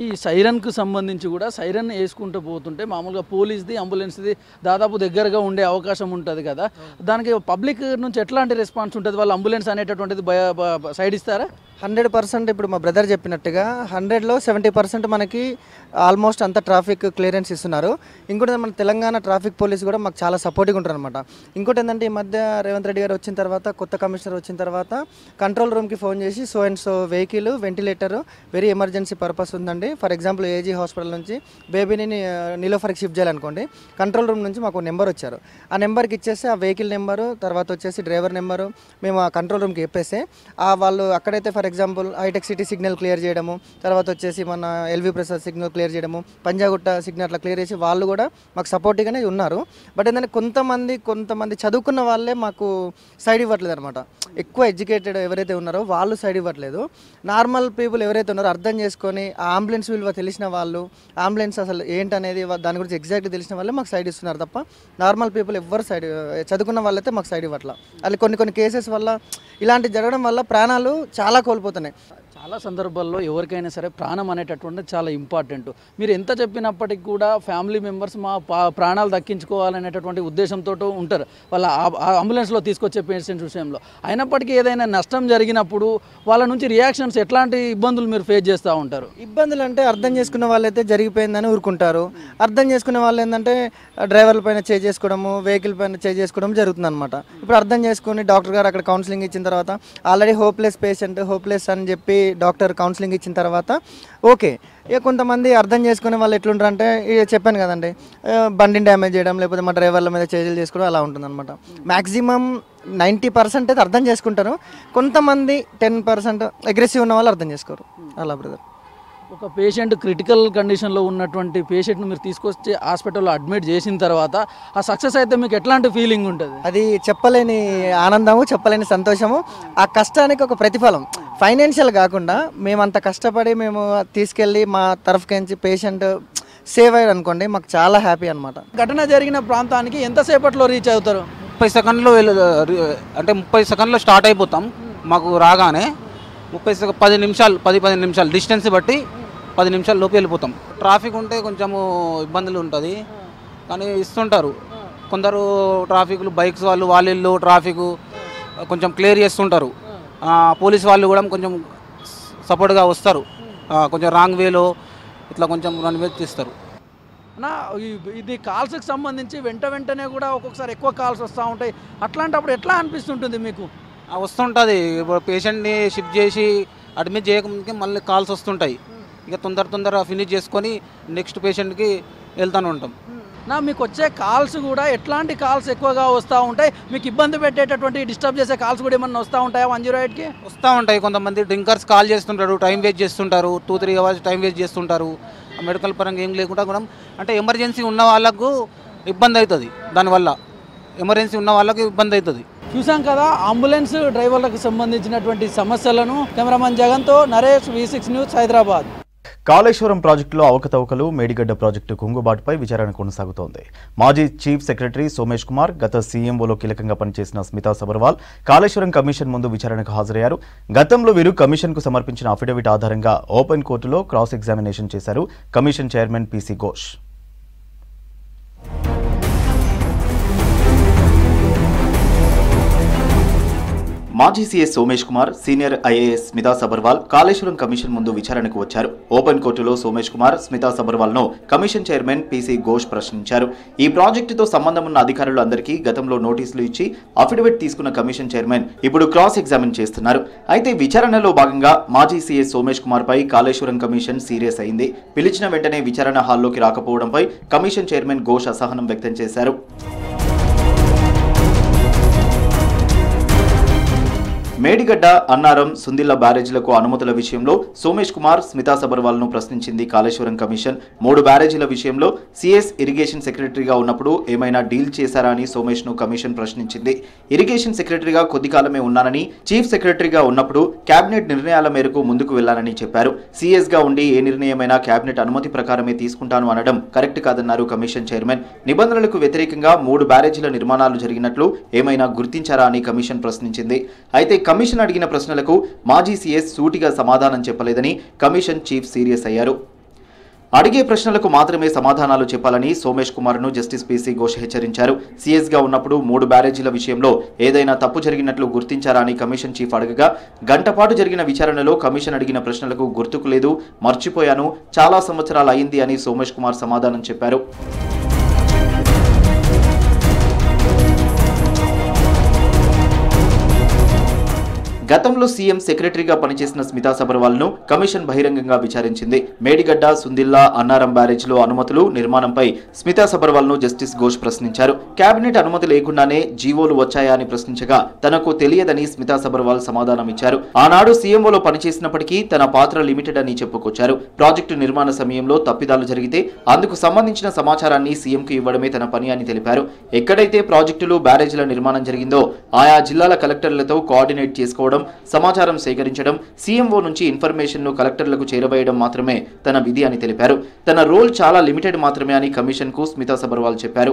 Speaker 8: ఈ సైరన్కు సంబంధించి కూడా సైరన్ వేసుకుంటూ పోతుంటే మామూలుగా పోలీస్ది, అంబులెన్స్ది దాదాపు దగ్గరగా ఉండే అవకాశం ఉంటుంది కదా, దానికి పబ్లిక్ నుంచి ఎట్లాంటి రెస్పాన్స్ ఉంటుంది? వాళ్ళు అంబులెన్స్ అనేటటువంటిది సైడ్ ఇస్తారా?
Speaker 10: 100% ఇప్పుడు మా బ్రదర్ చెప్పినట్టుగా 100లో 70% మనకి ఆల్మోస్ట్ అంత ట్రాఫిక్ క్లియరెన్స్ ఇస్తున్నారు. ఇంకోటి మన తెలంగాణ ట్రాఫిక్ పోలీస్ కూడా మాకు చాలా సపోర్టివ్గా ఉంటారు అనమాట. ఇంకోటి ఏంటంటే ఈ మధ్య రేవంత్ రెడ్డి గారు వచ్చిన తర్వాత, కొత్త కమిషనర్ వచ్చిన తర్వాత కంట్రోల్ రూమ్కి ఫోన్ చేసి so and so vehicle ventilator very emergency purpose ఉందండి, ఫర్ ఎగ్జాంపుల్ ఏజీ హాస్పిటల్ నుంచి బేబీని నీలోఫర్కి షిఫ్ట్ చేయాలనుకోండి, కంట్రోల్ రూమ్ నుంచి మాకు నెంబర్ వచ్చారు. ఆ నెంబర్కి ఇచ్చేసి ఆ వెహికల్ నెంబరు, తర్వాత వచ్చేసి డ్రైవర్ నెంబరు మేము ఆ కంట్రోల్ రూమ్కి చెప్పేస్తే వాళ్ళు అక్కడైతే ఫర్ ఎగ్జాంపుల్ హైటెక్ సిటీ సిగ్నల్ క్లియర్ చేయడము, తర్వాత వచ్చేసి మన ఎల్వి ప్రసాద్ సిగ్నల్ క్లియర్ చేయడము, పంజాగుట్ట సిగ్నల్ అట్లా క్లియర్ చేసి వాళ్ళు కూడా మాకు సపోర్టివ్గానే ఉన్నారు. బట్ ఏంటంటే కొంతమంది చదువుకున్న వాళ్ళే మాకు సైడ్ ఇవ్వట్లేదు అనమాట. ఎక్కువ ఎడ్యుకేటెడ్ ఎవరైతే ఉన్నారో వాళ్ళు సైడ్ ఇవ్వట్లేదు. నార్మల్ పీపుల్ ఎవరైతే ఉన్నారో అర్థం చేసుకొని ఆ అంబులెన్స్ విలువ తెలిసిన వాళ్ళు, అంబులెన్స్ అసలు ఏంటనేది దాని గురించి ఎగ్జాక్ట్గా తెలిసిన వాళ్ళే మాకు సైడ్ ఇస్తున్నారు తప్ప నార్మల్ పీపుల్ ఎవ్వరు సైడ్, చదువుకున్న వాళ్ళైతే మాకు సైడ్ ఇవ్వట్ల. అది కొన్ని కేసెస్ వల్ల ఇలాంటి జరగడం వల్ల ప్రాణాలు చాలా కోల్పోతున్నాయి.
Speaker 8: చాలా సందర్భాల్లో ఎవరికైనా సరే ప్రాణం అనేటటువంటిది చాలా ఇంపార్టెంట్. మీరు ఎంత చెప్పినప్పటికీ కూడా ఫ్యామిలీ మెంబర్స్ మా ప్రాణాలు దక్కించుకోవాలనేటటువంటి ఉద్దేశంతో ఉంటారు వాళ్ళ అంబులెన్స్లో తీసుకొచ్చే పేషెంట్స్ విషయంలో. అయినప్పటికీ ఏదైనా నష్టం జరిగినప్పుడు వాళ్ళ నుంచి రియాక్షన్స్ ఎట్లాంటి ఇబ్బందులు మీరు ఫేస్ చేస్తూ ఉంటారు?
Speaker 10: ఇబ్బందులు అంటే అర్థం చేసుకున్న వాళ్ళైతే జరిగిపోయిందని ఊరుకుంటారు. అర్థం చేసుకునే వాళ్ళు ఏంటంటే డ్రైవర్ల పైన చేసుకోవడము, వెహికల్ పైన చేసుకోవడం జరుగుతుంది అనమాట. ఇప్పుడు అర్థం చేసుకుని డాక్టర్ గారు అక్కడ కౌన్సిలింగ్ ఇచ్చిన తర్వాత ఆల్రెడీ హోప్లెస్ పేషెంట్, హోప్లెస్ అని చెప్పి డాక్టర్ కౌన్సిలింగ్ ఇచ్చిన తర్వాత ఓకే. ఇక కొంతమంది అర్థం చేసుకునే వాళ్ళు ఎట్లుంటారు అంటే చెప్పాను కదండి, బండిని డ్యామేజ్ చేయడం, లేకపోతే మా డ్రైవర్ల మీద చర్యలు చేసుకోవడం అలా ఉంటుందన్నమాట. మ్యాక్సిమం 90% అయితే అర్థం చేసుకుంటారు. కొంతమంది 10% అగ్రెసివ్ ఉన్న వాళ్ళు అర్థం చేసుకోరు. అలా బ్రదర్.
Speaker 8: ఒక పేషెంట్ క్రిటికల్ కండిషన్లో ఉన్నటువంటి పేషెంట్ను మీరు తీసుకొచ్చి హాస్పిటల్లో అడ్మిట్ చేసిన తర్వాత ఆ సక్సెస్ అయితే మీకు ఎట్లాంటి ఫీలింగ్ ఉంటుంది?
Speaker 10: అది చెప్పలేని ఆనందము, చెప్పలేని సంతోషము. ఆ కష్టానికి ఒక ప్రతిఫలం ఫైనాన్షియల్ కాకుండా మేమంత కష్టపడి మేము తీసుకెళ్ళి మా తరఫుకించి పేషెంట్ సేవ్ అయ్యాడు అనుకోండి, మాకు చాలా హ్యాపీ అనమాట.
Speaker 8: ఘటన జరిగిన ప్రాంతానికి ఎంతసేపట్లో రీచ్ అవుతారు?
Speaker 11: 30 సెకండ్లో అంటే 30 సెకండ్లో స్టార్ట్ అయిపోతాం. మాకు రాగానే 10 నిమిషాలు డిస్టెన్స్ బట్టి 10 నిమిషాల లోపు వెళ్ళిపోతాం. ట్రాఫిక్ ఉంటే కొంచెము ఇబ్బందులు ఉంటుంది కానీ ఇస్తుంటారు కొందరు ట్రాఫిక్లు, బైక్స్ వాళ్ళు ట్రాఫిక్ కొంచెం క్లియర్ చేస్తుంటారు. పోలీస్ వాళ్ళు కూడా కొంచెం సపోర్ట్గా వస్తారు. కొంచెం రాంగ్ వేలో ఇట్లా కొంచెం రన్ వే తీస్తారు.
Speaker 8: ఇది కాల్స్కి సంబంధించి వెంటనే కూడా ఒక్కొక్కసారి ఎక్కువ కాల్స్ వస్తూ ఉంటాయి. అట్లాంటప్పుడు ఎట్లా అనిపిస్తుంటుంది మీకు?
Speaker 11: వస్తుంటుంది. ఇప్పుడు పేషెంట్ని షిఫ్ట్ చేసి అడ్మిట్ చేయకముందుకే మళ్ళీ కాల్స్ వస్తుంటాయి. ఇక తొందర ఫినిష్ చేసుకొని నెక్స్ట్ పేషెంట్కి వెళ్తూనే ఉంటాం.
Speaker 8: మీకు వచ్చే కాల్స్ కూడా ఎట్లాంటి కాల్స్ ఎక్కువగా వస్తూ ఉంటాయి? మీకు ఇబ్బంది పెట్టేటటువంటి డిస్టర్బ్ చేసే కాల్స్ కూడా ఏమన్నా వస్తూ ఉంటాయా 108కి?
Speaker 11: వస్తూ ఉంటాయి. కొంతమంది డ్రింకర్స్ కాల్ చేస్తుంటారు, టైం వేస్ట్ చేస్తుంటారు, 2-3 అవర్స్ టైం వేస్ట్ చేస్తుంటారు. మెడికల్ పరంగా ఏం లేకుండా కూడా అంటే ఎమర్జెన్సీ ఉన్న వాళ్ళకు ఇబ్బంది అవుతుంది. దానివల్ల ఎమర్జెన్సీ ఉన్న వాళ్ళకు ఇబ్బంది అవుతుంది.
Speaker 8: చూసాం కదా అంబులెన్స్ డ్రైవర్లకు సంబంధించినటువంటి సమస్యలను. కెమెరామన్ జగన్తో నరేష్, V6 న్యూస్, హైదరాబాద్.
Speaker 1: కాళేశ్వరం ప్రాజెక్టులో అవకతవకలు, మేడిగడ్డ ప్రాజెక్టు కుంగుబాటుపై విచారణ కొనసాగుతోంది. మాజీ చీఫ్ సెక్రటరీ సోమేష్ కుమార్, గత సీఎంఓలో కీలకంగా పనిచేసిన స్మితా సబర్వాల్ కాళేశ్వరం కమిషన్ ముందు విచారణకు హాజరయ్యారు. గతంలో వీరు కమిషన్కు సమర్పించిన అఫిడవిట్ ఆధారంగా ఓపెన్ కోర్టులో క్రాస్ ఎగ్జామినేషన్ చేశారు కమిషన్ చైర్మన్ PC ఘోష్. మాజీ CS Somesh Kumar, senior IAS Smita Sabharwal Kaleshwaram commission ముందు విచారణకు వచ్చారు. ఓపెన్ కోర్టులో సోమేష్ కుమార్, స్మితా సబర్వాల్ను కమిషన్ చైర్మన్ PC ఘోష్ ప్రశ్నించారు. ఈ ప్రాజెక్టుతో సంబంధం ఉన్న అధికారులు అందరికీ గతంలో నోటీసులు ఇచ్చి అఫిడవిట్ తీసుకున్న కమిషన్ చైర్మన్ ఇప్పుడు క్రాస్ ఎగ్జామిన్ చేస్తున్నారు. అయితే విచారణలో భాగంగా మాజీ సీఎస్ సోమేష్ కుమార్ పై కాళేశ్వరం కమిషన్ సీరియస్ అయింది. పిలిచిన వెంటనే విచారణ హాల్లోకి రాకపోవడంపై కమిషన్ చైర్మన్ ఘోష్ అసహనం వ్యక్తం చేశారు. మేడిగడ్డ, అన్నారం, సుందిల్ల బ్యారేజీలకు అనుమతుల విషయంలో సోమేష్ కుమార్, స్మితా సబర్వాల్ను ప్రశ్నించింది కాళేశ్వరం కమిషన్. 3 బ్యారేజీల విషయంలో సిఎస్ ఇరిగేషన్ సెక్రటరీగా ఉన్నప్పుడు ఏమైనా డీల్ చేశారా అని సోమేష్ను కమిషన్ ప్రశ్నించింది. ఇరిగేషన్ సెక్రటరీగా కొద్ది కాలమే ఉన్నానని, చీఫ్ సెక్రటరీగా ఉన్నప్పుడు కేబినెట్ నిర్ణయాల మేరకు ముందుకు వెళ్లానని చెప్పారు. సిఎస్గా ఉండి ఏ నిర్ణయమైనా కేబినెట్ అనుమతి ప్రకారమే తీసుకుంటాను అనడం కరెక్ట్ కాదన్నారు కమిషన్ చైర్మన్. నిబంధనలకు వ్యతిరేకంగా 3 బ్యారేజీల నిర్మాణాలు జరిగినట్లు ఏమైనా గుర్తించారా అని కమిషన్ ప్రశ్నించింది. అయితే కమిషన్ అడిగిన ప్రశ్నలకు మాజీ సీఎస్ సూటిగా సమాధానం చెప్పలేదని కమిషన్ చీఫ్ సీరియస్ అయ్యారు. అడిగే ప్రశ్నలకు మాత్రమే సమాధానాలు చెప్పాలని సోమేష్ కుమార్ను జస్టిస్ పీసీ ఘోష్ హెచ్చరించారు. సీఎస్గా ఉన్నప్పుడు 3 బ్యారేజీల విషయంలో ఏదైనా తప్పు జరిగినట్లు గుర్తించారా అని కమిషన్ చీఫ్ అడగగా, గంటపాటు జరిగిన విచారణలో కమిషన్ అడిగిన ప్రశ్నలకు గుర్తుకు లేదు, మర్చిపోయాను, చాలా సంవత్సరాలు అయింది అని సోమేష్ కుమార్ సమాధానం చెప్పారు. గతంలో సీఎం సెక్రటరీగా పనిచేసిన స్మితా సబర్వాల్ను కమిషన్ బహిరంగంగా విచారించింది. మేడిగడ్డ, సుందిల్లా, అన్నారం బ్యారేజ్లో అనుమతులు, నిర్మాణంపై స్మితా సబర్వాల్ను జస్టిస్ ఘోష్ ప్రశ్నించారు. కేబినెట్ అనుమతి లేకుండానే జీవోలు వచ్చాయా అని ప్రశ్నించగా తనకు తెలియదని స్మితా సబర్వాల్ సమాధానం ఇచ్చారు. ఆనాడు సీఎంఓలో పనిచేసినప్పటికీ తన పాత్ర లిమిటెడ్ అని చెప్పుకొచ్చారు. ప్రాజెక్టు నిర్మాణ సమయంలో తప్పిదాలు జరిగితే అందుకు సంబంధించిన సమాచారాన్ని సీఎంకు ఇవ్వడమే తన పని అని తెలిపారు. ఎక్కడైతే ప్రాజెక్టులు, బ్యారేజీల నిర్మాణం జరిగిందో ఆయా జిల్లాల కలెక్టర్లతో కోఆర్డినేట్ చేసుకోవడం, సమాచారం సేకరించడం, సీఎంఓ నుంచి ఇన్ఫర్మేషన్ను కలెక్టర్లకు చేరవేయడం మాత్రమే తన విధి అని తెలిపారు. తన రోల్ చాలా లిమిటెడ్ మాత్రమే అని కమిషన్కు స్మితా సబర్వాల్ చెప్పారు.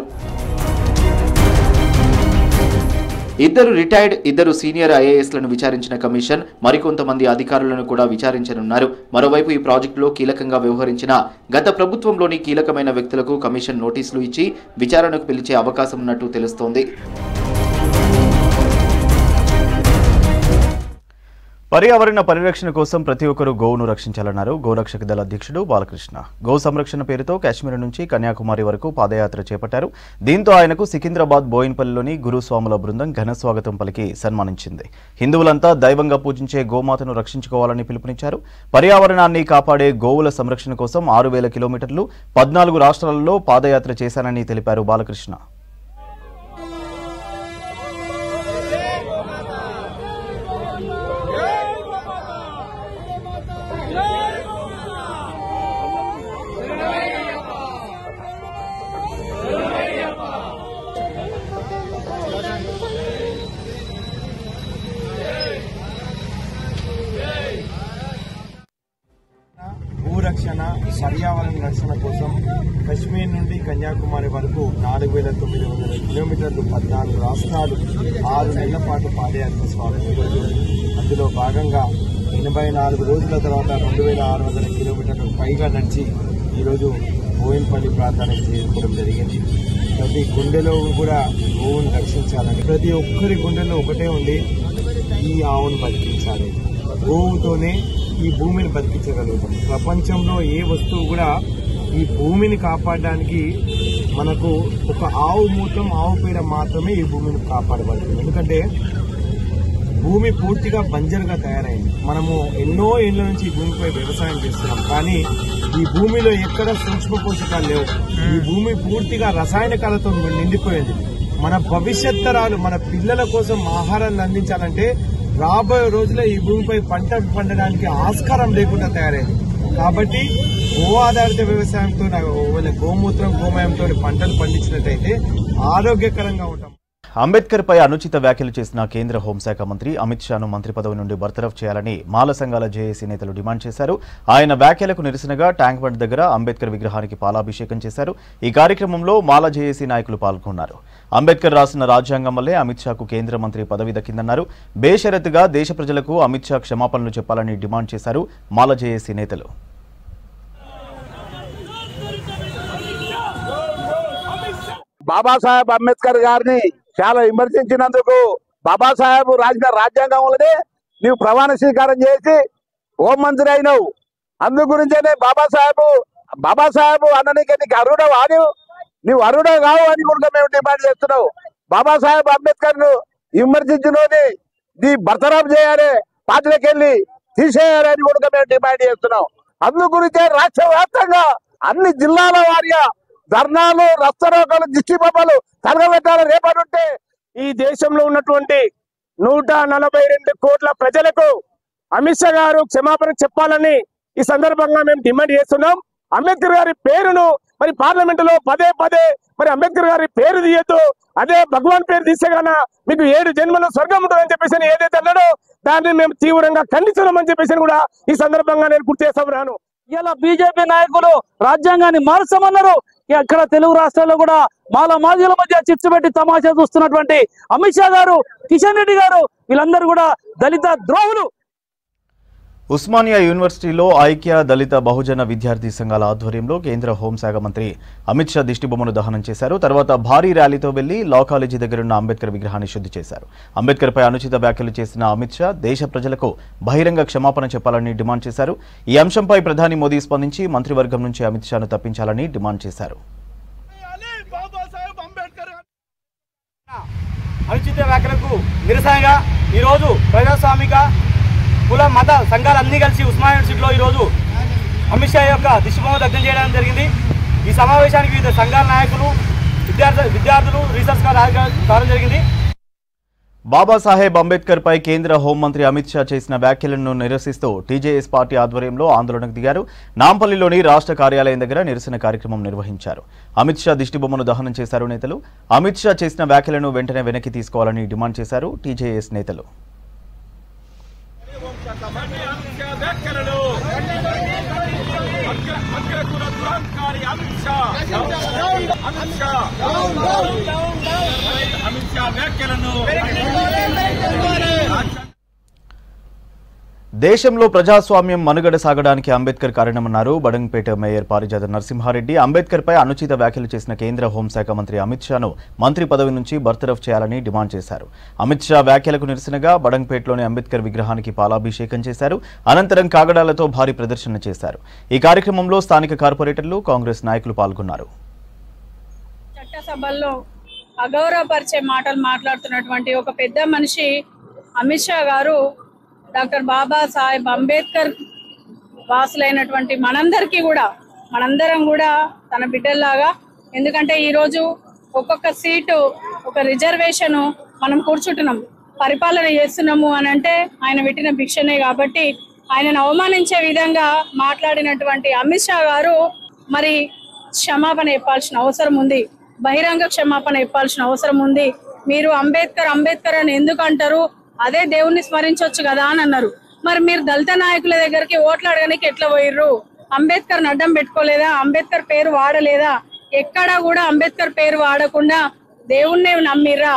Speaker 1: ఇద్దరు రిటైర్డ్, ఇద్దరు సీనియర్ ఐఏఎస్లను విచారించిన కమిషన్ మరికొంతమంది అధికారులను కూడా విచారించనున్నారు. మరోవైపు ఈ ప్రాజెక్టులో కీలకంగా వ్యవహరించిన గత ప్రభుత్వంలోని కీలకమైన వ్యక్తులకు కమిషన్ నోటీసులు ఇచ్చి విచారణకు పిలిచే అవకాశం ఉన్నట్టు తెలుస్తోంది. పర్యావరణ పరిరక్షణ కోసం ప్రతి ఒక్కరూ గోవును రక్షించాలన్నారు గోరక్షక దళ అధ్యక్షుడు బాలకృష్ణ. గో సంరక్షణ పేరుతో కాశ్మీర్ నుంచి కన్యాకుమారి వరకు పాదయాత్ర చేపట్టారు. దీంతో ఆయనకు సికింద్రాబాద్ బోయిన్పల్లిలోని గురుస్వాముల బృందం ఘన స్వాగతం పలికి సన్మానించింది. హిందువులంతా దైవంగా పూజించే గోమాతను రక్షించుకోవాలని పిలుపునిచ్చారు. పర్యావరణాన్ని కాపాడే గోవుల సంరక్షణ కోసం 6000 కిలోమీటర్లు 14 రాష్ట్రాలలో పాదయాత్ర చేశానని తెలిపారు బాలకృష్ణ.
Speaker 12: భూరక్షణ, పర్యావరణ రక్షణ కోసం కశ్మీర్ నుండి కన్యాకుమారి వరకు 4900 కిలోమీటర్లు 14 రాష్ట్రాలు 6 నెలల పాటు పాదయాత్ర స్వాగతం. అందులో భాగంగా 84 రోజుల తర్వాత 2600 కిలోమీటర్లకు పైగా నడిచి ఈరోజు బోయిన్పల్లి ప్రాంతానికి చేరుకోవడం జరిగింది. ప్రతి గుండెలో కూడా గోవును రక్షించాలని, ప్రతి ఒక్కరి గుండెలో ఒకటే ఉండి ఈ ఆవును బతికించాలి. గోవుతోనే ఈ భూమిని బతికించగలుగుతాం. ప్రపంచంలో ఏ వస్తువు కూడా ఈ భూమిని కాపాడడానికి మనకు ఒక ఆవు మూత్రం, ఆవు పేడ మాత్రమే ఈ భూమిని కాపాడబడుతుంది. ఎందుకంటే భూమి పూర్తిగా బంజరుగా తయారైంది. మనము ఎన్నో ఏళ్ల నుంచి ఈ భూమిపై వ్యవసాయం చేస్తున్నాం, కానీ ఈ భూమిలో ఎక్కడ సూక్ష్మ పోషకాలు లేవు. ఈ భూమి పూర్తిగా రసాయనికాలతో నిండిపోయింది. మన భవిష్యత్ తరాలు, మన పిల్లల కోసం ఆహారాన్ని అందించాలంటే రాబోయే రోజుల్లో ఈ భూమిపై పంట పండడానికి ఆస్కారం లేకుండా తయారైంది. కాబట్టి గో ఆధారిత వ్యవసాయంతో, గోమూత్రం, గోమయంతో పంటలు పండించినట్టయితే ఆరోగ్యకరంగా ఉంటాం.
Speaker 1: అంబేద్కర్ పై అనుచిత వ్యాఖ్యలు చేసిన కేంద్ర హోంశాఖ మంత్రి అమిత్ షాను మంత్రి పదవి నుండి బర్తరఫ్ చేయాలని మాల సంఘాల జేఏసీ నేతలు డిమాండ్ చేశారు. ఆయన వ్యాఖ్యలకు నిరసనగా ట్యాంక్ బండ్ దగ్గర అంబేద్కర్ విగ్రహానికి పాలాభిషేకం చేశారు. ఈ కార్యక్రమంలో మాల జేఏసీ నాయకులు పాల్గొన్నారు. అంబేద్కర్ రాసిన రాజ్యాంగం వల్లే అమిత్ షాకు కేంద్ర మంత్రి పదవి దక్కిందన్నారు. బేషరతుగా దేశ ప్రజలకు అమిత్ షా క్షమాపణలు చెప్పాలని డిమాండ్ చేశారు మాల జేఏసీ నేతలు.
Speaker 13: బాబాసాహెబ్ అంబేద్కర్ గారిని చాలా విమర్శించినందుకు బాబాసాహెబ్ రాసిన రాజ్యాంగం వల్లనే నీవు ప్రమాణ స్వీకారం చేసి హోంమంత్రి అయినావు. అందు గురించేనే బాబాసాహెబ్ అన్ననికి నీకు అర్హుడవు అని, నీవు అర్హుడవు కావు అని కూడా మేము డిమాండ్ చేస్తున్నావు. బాబాసాహెబ్ అంబేద్కర్ ను విమర్శించినోని నీ బర్తరఫ్ చేయాలి, పార్టీలకు వెళ్ళి తీసేయాలని కూడా మేము డిమాండ్ చేస్తున్నాం. అందు గురించే రాష్ట్ర వ్యాప్తంగా అన్ని జిల్లాల వారిగా ధర్నాలు, రస్తరోకాలు, దిష్టిబొమ్మలు తరగబెట్టాలి. రేపటి ఉంటే ఈ దేశంలో ఉన్నటువంటి 142 కోట్ల ప్రజలకు అమిత్ షా గారు క్షమాపణ చెప్పాలని ఈ సందర్భంగా మేము డిమాండ్ చేస్తున్నాం. అంబేద్కర్ గారి పేరును మరి పార్లమెంటులో పదే పదే మరి అంబేద్కర్ గారి పేరు తీయద్దు, అదే భగవాన్ పేరు తీసే గాన మీకు 7 జన్మలో స్వర్గం ఉంటుందని చెప్పేసి ఏదైతే అన్నాడో దాన్ని మేము తీవ్రంగా ఖండిస్తున్నామని చెప్పేసి కూడా ఈ సందర్భంగా నేను గుర్తు చేస్తున్నాను.
Speaker 14: ఇలా బీజేపీ నాయకులు రాజ్యాంగాన్ని మార్చమన్నారు. ఇక్కడ తెలుగు రాష్ట్రాల్లో కూడా మాదిగల మధ్య చిచ్చు పెట్టి తమాషా చూస్తున్నటువంటి అమిత్ షా గారు, కిషన్ రెడ్డి గారు వీళ్ళందరూ కూడా దళిత ద్రోహులు.
Speaker 1: ఉస్మానియా యూనివర్సిటీలో ఐక్య దళిత బహుజన విద్యార్థి సంఘాల ఆధ్వర్యంలో కేంద్ర హోంశాఖ మంత్రి అమిత్ షా దిష్టిబొమ్మను దహనం చేశారు. తర్వాత భారీ ర్యాలీతో వెళ్లి లా కాలేజీ దగ్గరున్న అంబేద్కర్ విగ్రహాన్ని శుద్ధి చేశారు. అంబేద్కర్ పై అనుచిత వ్యాఖ్యలు చేసిన అమిత్ షా దేశ ప్రజలకు బహిరంగ క్షమాపణ చెప్పాలని డిమాండ్ చేశారు. ఈ అంశంపై ప్రధాని మోదీ స్పందించి మంత్రివర్గం నుంచి అమిత్ షాను తప్పించాలని డిమాండ్ చేశారు.
Speaker 15: అనుచిత వ్యాఖ్యలకు నిరసనగా ఈరోజు ప్రజాస్వామిక కుల మత సంఘాలన్నీ కలిసి ఉస్మానియా యూనివర్సిటీలో ఈరోజు అమిత్ షా యొక్క దిష్టిబొమ్మ దగ్ధం చేయడం జరిగింది. ఈ సమావేశానికి వివిధ సంఘాల నాయకులు, విద్యార్థులు, రీసెర్చ్ రావడం జరిగింది.
Speaker 1: బాబాసాహెబ్ అంబేద్కర్ పై కేంద్ర హోంమంత్రి అమిత్ షా చేసిన వ్యాఖ్యలను నిరసిస్తూ టీజేఎస్ పార్టీ ఆధ్వర్యంలో ఆందోళనకు దిగారు. నాంపల్లిలోని రాష్ట్ర కార్యాలయం దగ్గర నిరసన కార్యక్రమం నిర్వహించారు. అమిత్ షా దిష్టిబొమ్మను దహనం చేశారు నేతలు. అమిత్ షా చేసిన వ్యాఖ్యలను వెంటనే వెనక్కి తీసుకోవాలని డిమాండ్ చేశారు టీజేఎస్ నేతలు. దేశంలో ప్రజాస్వామ్యం మనుగడ సాగడానికి అంబేద్కర్ కారణమన్నారు బడంగ్పేట మేయర్ పారిజాత నరసింహారెడ్డి. అంబేద్కర్ పై అనుచిత వ్యాఖ్యలు చేసిన కేంద్ర హోంశాఖ మంత్రి అమిత్ షాను మంత్రి పదవి నుంచి బర్తరఫ్ చేయాలని డిమాండ్ చేశారు. అమిత్ షా వ్యాఖ్యలకు నిరసనగా బడంగ్పేటలోని అంబేద్కర్ విగ్రహానికి పాలాభిషేకం చేశారు. అనంతరం కాగడాలతో భారీ ప్రదర్శన చేశారు. ఈ కార్యక్రమంలో స్థానిక కార్పొరేటర్లు, కాంగ్రెస్ నాయకులు పాల్గొన్నారు.
Speaker 16: చట్టసభల్లో అగౌరవపరిచే మాటలు మాట్లాడుతున్నటువంటి ఒక పెద్ద మనిషి అమిత్ షా గారు డాక్టర్ బాబాసాహెబ్ అంబేద్కర్ వాసులైనటువంటి మనందరం కూడా తన బిడ్డల్లాగా, ఎందుకంటే ఈరోజు ఒక్కొక్క సీటు ఒక రిజర్వేషన్ మనం కూర్చుంటున్నాం, పరిపాలన చేస్తున్నాము అని అంటే ఆయన పెట్టిన భిక్షనే. కాబట్టి ఆయనను అవమానించే విధంగా మాట్లాడినటువంటి అమిత్ షా గారు మరి క్షమాపణ చెప్పాల్సిన అవసరం ఉంది, బహిరంగ క్షమాపణ చెప్పాల్సిన అవసరం ఉంది. మీరు అంబేద్కర్ అని ఎందుకు అంటారు, అదే దేవుణ్ణి స్మరించవచ్చు కదా అని అన్నారు. మరి మీరు దళిత నాయకుల దగ్గరికి ఓట్లు అడగడానికి ఎట్లా పోయిర్రు? అంబేద్కర్ అడ్డం పెట్టుకోలేదా? అంబేద్కర్ పేరు వాడలేదా? ఎక్కడా కూడా అంబేద్కర్ పేరు వాడకుండా దేవుణ్ణి నమ్మిర్రా?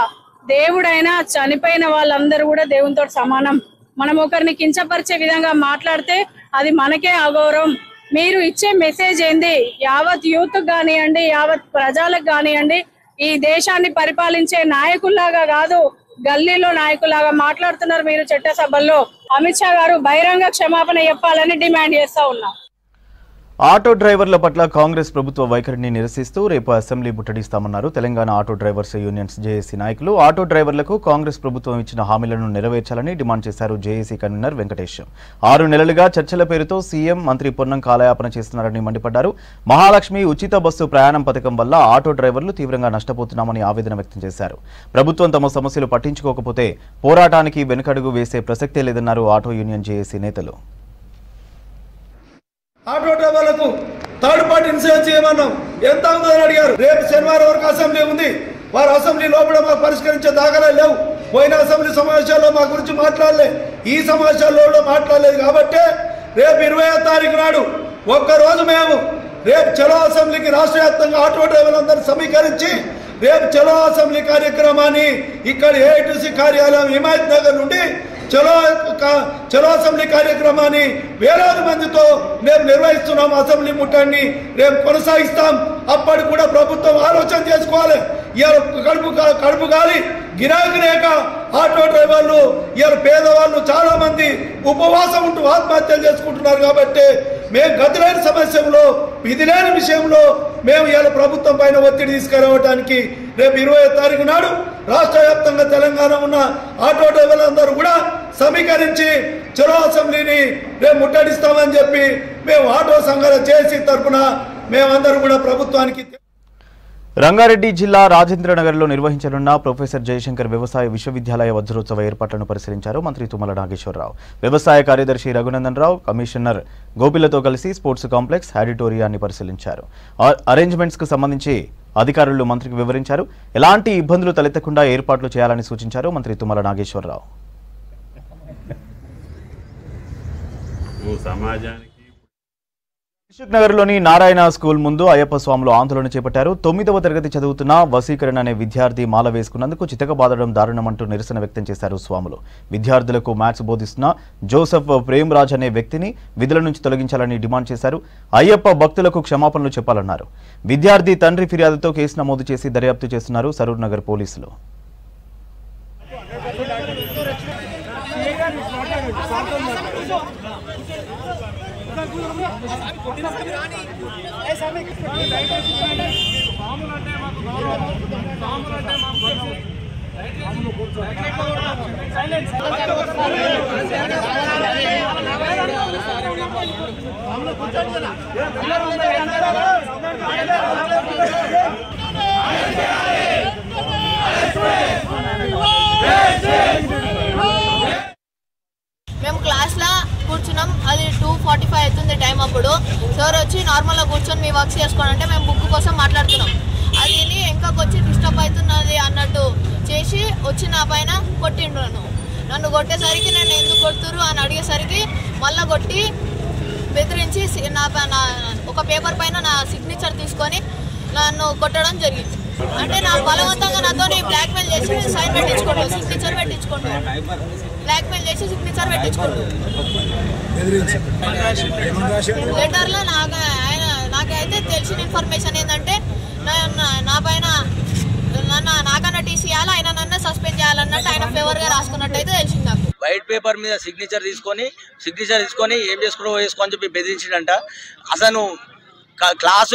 Speaker 16: దేవుడైనా చనిపోయిన వాళ్ళందరూ కూడా దేవునితో సమానం. మనం ఒకరిని కించపరిచే విధంగా మాట్లాడితే అది మనకే అగౌరవం. మీరు ఇచ్చే మెసేజ్ ఏంది? యావత్ యూత్ కానివ్వండి, యావత్ ప్రజలకు కానివ్వండి, ఈ దేశాన్ని పరిపాలించే నాయకుల్లాగా కాదు, గల్లీలో నాయకులాగా మాట్లాడుతున్నారు మీరు చట్టసభల్లో. అమిత్ షా గారు బహిరంగ క్షమాపణ చెప్పాలని డిమాండ్ చేస్తా ఉన్నాం.
Speaker 1: ఆటో డ్రైవర్ల పట్ల కాంగ్రెస్ ప్రభుత్వ వైఖరిని నిరసిస్తూ రేపు అసెంబ్లీ ముట్టడిస్తామన్నారు Telangana auto drivers unions JAC నాయకులు. ఆటో డ్రైవర్లకు కాంగ్రెస్ ప్రభుత్వం ఇచ్చిన హామీలను నెరవేర్చాలని డిమాండ్ చేశారు జేఏసీ కన్వీనర్ వెంకటేష్. 6 నెలలుగా చర్చల పేరుతో సీఎం, మంత్రి పొన్నం కాలయాపన చేస్తున్నారని మండిపడ్డారు. మహాలక్ష్మి ఉచిత బస్సు ప్రయాణం పథకం వల్ల ఆటో డ్రైవర్లు తీవ్రంగా నష్టపోతున్నామని ఆవేదన వ్యక్తం చేశారు. ప్రభుత్వం తమ సమస్యలు పట్టించుకోకపోతే పోరాటానికి వెనుకడుగు వేసే ప్రసక్తే లేదన్నారు ఆటో యూనియన్ జేఏసీ నేతలు.
Speaker 17: ఆటో డ్రైవర్లకు థర్డ్ పార్టీ ఇన్సూరెన్స్ చేయమన్నాం, ఎంత ఉందని అడిగారు. రేపు శనివారం వరకు అసెంబ్లీ ఉంది, వారు అసెంబ్లీ లోపల మాకు పరిష్కరించే దాఖలా లేవు. పోయిన అసెంబ్లీ సమావేశాల్లో మా గురించి మాట్లాడలే, ఈ సమావేశాల్లో మాట్లాడలేదు. కాబట్టి రేపు 20వ తారీఖు నాడు ఒక్కరోజు మేము రేపు చలో అసెంబ్లీకి రాష్ట్ర వ్యాప్తంగా ఆటో డ్రైవర్లందరూ సమీకరించి రేపు చలో అసెంబ్లీ కార్యక్రమాన్ని ఇక్కడ ఏఐటీసీ కార్యాలయం హిమాయత్ నగర్ నుండి చలో అసెంబ్లీ కార్యక్రమాన్ని వేలాది మందితో మేము నిర్వహిస్తున్నాం. అసెంబ్లీ ముట్టడిని రేపు కొనసాగిస్తాం. అప్పటికి కూడా ప్రభుత్వం ఆలోచన చేసుకోవాలి. ఇవాళ కడుపు గాలి గిరాకీ లేక ఆటో డ్రైవర్లు, ఇవాళ పేదవాళ్ళు చాలా మంది ఉపవాసం ఉంటూ ఆత్మహత్యలు చేసుకుంటున్నారు. కాబట్టి మేము గతిలేని సమస్యలో, విధి లేని విషయంలో మేము ఇవాళ ప్రభుత్వం పైన ఒత్తిడి తీసుకురావడానికి రేపు 20వ తారీఖు నాడు రాష్ట్ర వ్యాప్తంగా తెలంగాణ ఉన్న ఆటో డ్రైవర్లందరూ కూడా సమీకరించి చలో అసెంబ్లీని రేపు ముట్టడిస్తామని చెప్పి మేము ఆటో సంఘాల జేఏసీ తరఫున మేమందరూ కూడా ప్రభుత్వానికి
Speaker 1: రంగారెడ్డి జిల్లా రాజేంద్రనగర్లో నిర్వహించనున్న ప్రొఫెసర్ జయశంకర్ వ్యవసాయ విశ్వవిద్యాలయ వజ్రోత్సవ ఏర్పాట్లను పరిశీలించారు మంత్రి తుమ్మల నాగేశ్వరరావు. వ్యవసాయ కార్యదర్శి రఘునందన్ రావు, కమిషనర్ గోపిలతో కలిసి స్పోర్ట్స్ కాంప్లెక్స్, ఆడిటోరియాన్ని పరిశీలించారు. అరేంజ్మెంట్స్ కు సంబంధించి అధికారులు మంత్రికి వివరించారు. ఎలాంటి ఇబ్బందులు తలెత్తకుండా ఏర్పాట్లు చేయాలని సూచించారు మంత్రి తుమ్మల నాగేశ్వరరావు. దిల్సుఖ్ నగర్లోని నారాయణ స్కూల్ ముందు అయ్యప్ప స్వాములు ఆందోళన చేపట్టారు. 9వ తరగతి చదువుతున్న వసీకరణ్ అనే విద్యార్థి మాల వేసుకున్నందుకు చితకబాదడం దారుణమంటూ నిరసన వ్యక్తం చేశారు స్వాములు. విద్యార్థులకు మ్యాథ్స్ బోధిస్తున్న జోసెఫ్ ప్రేమ్రాజ్ అనే వ్యక్తిని విధుల నుంచి తొలగించాలని డిమాండ్ చేశారు. అయ్యప్ప భక్తులకు క్షమాపణలు చెప్పాలన్నారు. విద్యార్థి తండ్రి ఫిర్యాదుతో కేసు నమోదు చేసి దర్యాప్తు చేస్తున్నారు సరూర్ నగర్ పోలీసులు.
Speaker 18: మేము క్లాస్లో కూర్చున్నాం. అది 2:45 అవుతుంది టైం. అప్పుడు సార్ వచ్చి నార్మల్గా కూర్చొని మీ వర్క్స్ చేసుకోండి అంటే మేము బుక్ కోసం మాట్లాడుతున్నాం. అది ఇంకా వచ్చి డిస్టర్బ్ అవుతున్నది అన్నట్టు చేసి వచ్చి నా పైన కొట్టిండు. నన్ను కొట్టేసరికి నేను ఎందుకు కొడుతురు అని అడిగేసరికి మళ్ళీ కొట్టి బెదిరించి ఒక పేపర్ పైన నా సిగ్నేచర్ తీసుకొని నన్ను కొట్టడం జరిగింది. అంటే నా బలవంతంగా నాతో బ్లాక్మెయిల్ చేసి సైన్ పెట్టించుకోండు, సిగ్నేచర్ పెట్టించుకోండు, బ్లాక్మెయిల్ చేసి సిగ్నేచర్ పెట్టించుకోండు. లెటర్లో నాకైతే తెలిసిన ఇన్ఫర్మేషన్ ఏంటంటే నా పైన నాకన్నా టీసీ చేయాలి, ఆయన నన్ను సస్పెండ్ చేయాలన్నట్టు ఆయన ఫేవర్గా రాసుకున్నట్టు అయితే తెలిసింది నాకు.
Speaker 19: వైట్ పేపర్ మీద సిగ్నేచర్ తీసుకొని ఏం చేసుకో అని చెప్పి బెదిరించిండంట. అసలు క్లాస్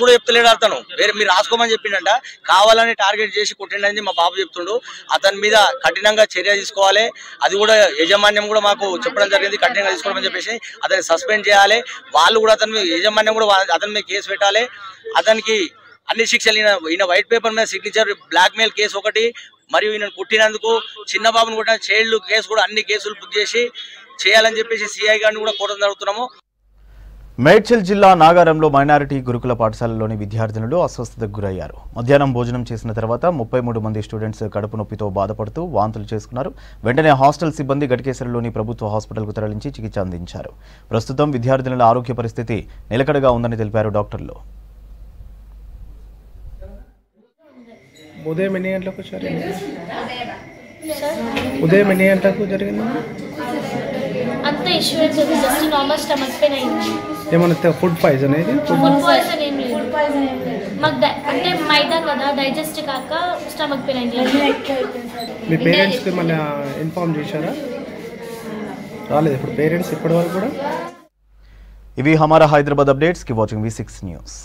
Speaker 19: కూడా చెప్తలేడు అతను, వేరే మీరు రాసుకోమని చెప్పిండంట. కావాలని టార్గెట్ చేసి కొట్టిండని మా బాబు చెప్తుండు. అతని మీద కఠినంగా చర్య తీసుకోవాలి. అది కూడా యాజమాన్యం కూడా మాకు చెప్పడం జరిగింది, కఠినంగా తీసుకోవడం చెప్పేసి అతన్ని సస్పెండ్ చేయాలి. వాళ్ళు కూడా యాజమాన్యం కూడా అతని మీద కేసు పెట్టాలి. అతనికి అన్ని శిక్షలు ఈయన వైట్ పేపర్ మీద సిగ్నేచర్, బ్లాక్మెయిల్ కేసు ఒకటి, మరియు ఈయన కుట్టినందుకు చిన్న బాబుని కొట్టిన చైల్డ్ కేసు కూడా అన్ని కేసులు బుక్ చేసి చేయాలని చెప్పేసి సిఐ గారిని కూడా కోరడం జరుగుతున్నాము.
Speaker 1: మేడ్చల్ జిల్లా నాగారంలో మైనారిటీ గురుకుల పాఠశాలలోని విద్యార్థినులు అస్వస్థతకు గురయ్యారు. మధ్యాహ్నం భోజనం చేసిన తర్వాత 33 మంది స్టూడెంట్స్ కడుపు నొప్పితో బాధపడుతూ వాంతులు చేసుకున్నారు. వెంటనే హాస్టల్ సిబ్బంది గడికేసరలోని ప్రభుత్వ హాస్పిటల్కు తరలించి చికిత్స అందించారు. ప్రస్తుతం విద్యార్థినుల ఆరోగ్య పరిస్థితి నిలకడగా ఉందని తెలిపారు డాక్టర్లు.
Speaker 20: ఉదయం ఎన్ని గంటలకు వచ్చారు? ఉదయం ఎన్ని గంటలకు జరిగింది?
Speaker 21: అంత issues just normal stomach pain అయింది.
Speaker 20: ఏమన్నా ఫుడ్ పాయిజన్ అనేది?
Speaker 21: ఫుడ్ పాయిజన్ ఏం లేదు. మాకు అంటే మైదా కదా, డైజెస్ట్ కాక స్టమక్ పెయిన్ అయింది.
Speaker 20: మీ పేరెంట్స్కి మళ్ళీ ఇన్ఫార్మ్ చేశారా? రాలేదు ఇప్పుడు పేరెంట్స్ ఇప్పటి వరకు కూడా.
Speaker 1: ఇవి Hamara Hyderabad updates. Keep watching V6 news.